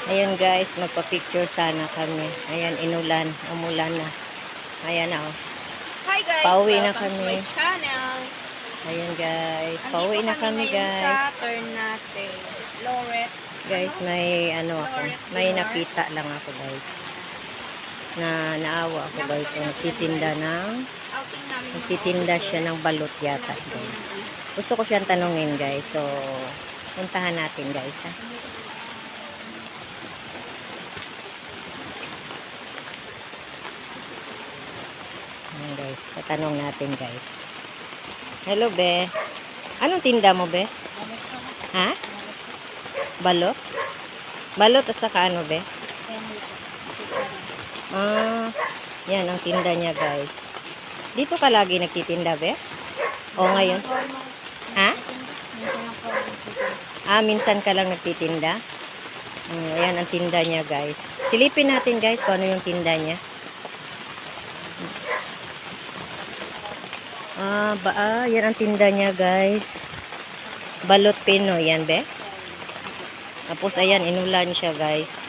Ayan guys, magpa-picture sana kami. Ayan, umulan na. Ayan na oh. Hi guys, Pauwi na welcome to kami. my channel. Ayan guys, pauwi na kami sa guys. Ternate, Loret. Guys, may ano ako, may nakita lang ako guys. Naawa ako guys. So, nagtitinda siya ng balot yata guys. Gusto ko siyang tanungin guys. So, puntahan natin guys ha. Ayan guys, tatanong natin guys. Hello be. Anong tinda mo be? Ha? Balot? Balot at saka ano be? Yan ang tinda niya guys. Dito ka lagi nagtitinda be? O ngayon? Ha? Minsan ka lang nagtitinda? Ayan ang tinda niya guys. Silipin natin guys kung ano yung tinda niya. Yan ang tinda niya guys. Balot Pinoy yan be. Tapos ayan, inulan siya guys.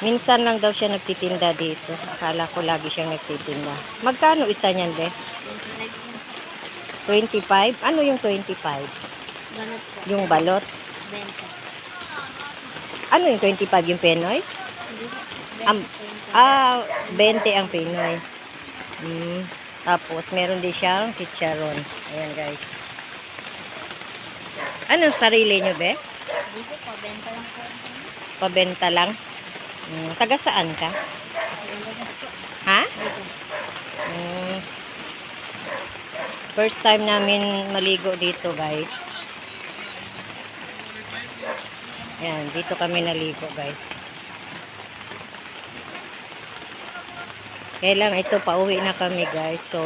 Minsan lang daw siya nagtitinda dito. Akala ko lagi siyang nagtitinda. Magkano isa niyan be? 25? Ano yung 25? Balot po. Yung balot? 20. Ano yung 25 yung Pinoy? 20 ang Pinoy. Tapos, meron din siyang chicharon. Ayan, guys. Ano, sarili nyo, be? Dito po, benta lang po. Pabenta lang? Taga saan ka? Ha? First time namin maligo dito, guys. Ayan, dito kami naligo, guys. Kaya lang ito, pauwi na kami guys. So,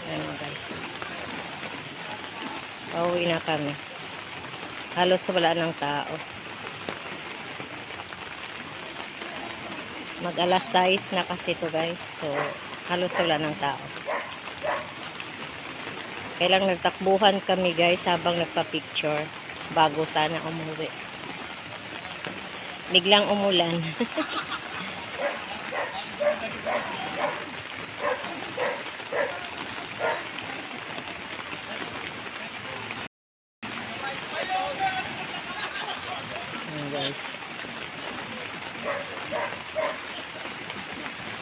ano guys. Pauwi na kami. Halos wala ng tao. Mag-alas 6 na kasi ito guys. So, halos wala ng tao. Kaya lang nagtakbuhan kami guys habang nagpa-picture. Bago sana umuwi. Biglang umulan. Guys.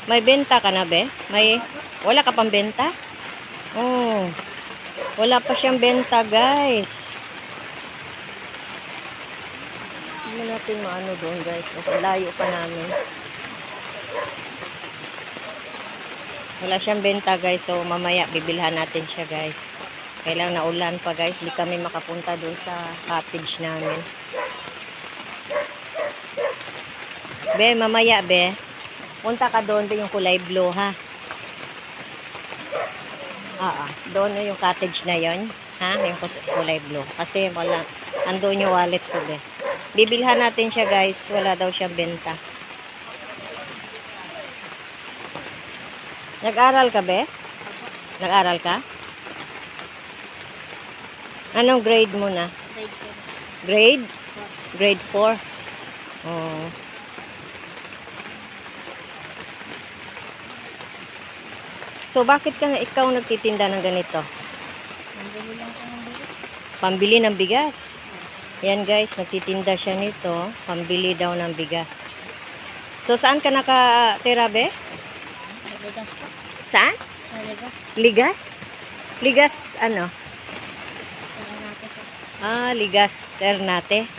May benta ka na be? Wala ka pang benta? Oh. Wala pa siyang benta, guys. Hindi natin maano doon, guys. Layo pa namin. Wala siyang benta, guys. So, mamaya bibilhan natin siya, guys. Kailang naulan pa, guys. Hindi kami makapunta doon sa cottage namin. Be, mamaya, be. Punta ka doon, yung kulay blue, ha? Doon yung cottage na yon, ha? Yung kulay blue. Kasi wala, andun yung wallet ko, be. Bibilhan natin siya, guys. Wala daw siya benta. Nag-aral ka, be? Nag-aral ka? Anong grade mo na? Grade 4. Grade? Grade 4. Oh. So, bakit ikaw nagtitinda ng ganito? Pambili lang po ng bigas. Pambili ng bigas. Yan guys, nagtitinda siya nito. Pambili daw ng bigas. So, saan ka nakatira, be? Sa Ligas po. Saan? Sa Ligas. Ligas? Ligas, ano? Sa Ternate po. Ligas Ternate.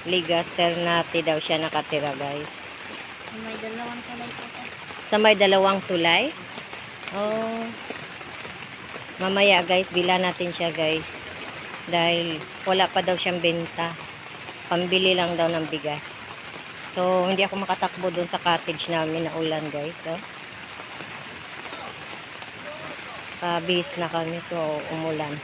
Ligas Ternate daw siya nakatira, guys. May dalawang tulay po. Sa may dalawang tulay? Oh. Mamaya, guys, bila natin siya, guys. Dahil wala pa daw siyang benta. Pambili lang daw ng bigas. So, hindi ako makatakbo doon sa cottage namin na ulan, guys. So, pabihis na kami. So, umulan.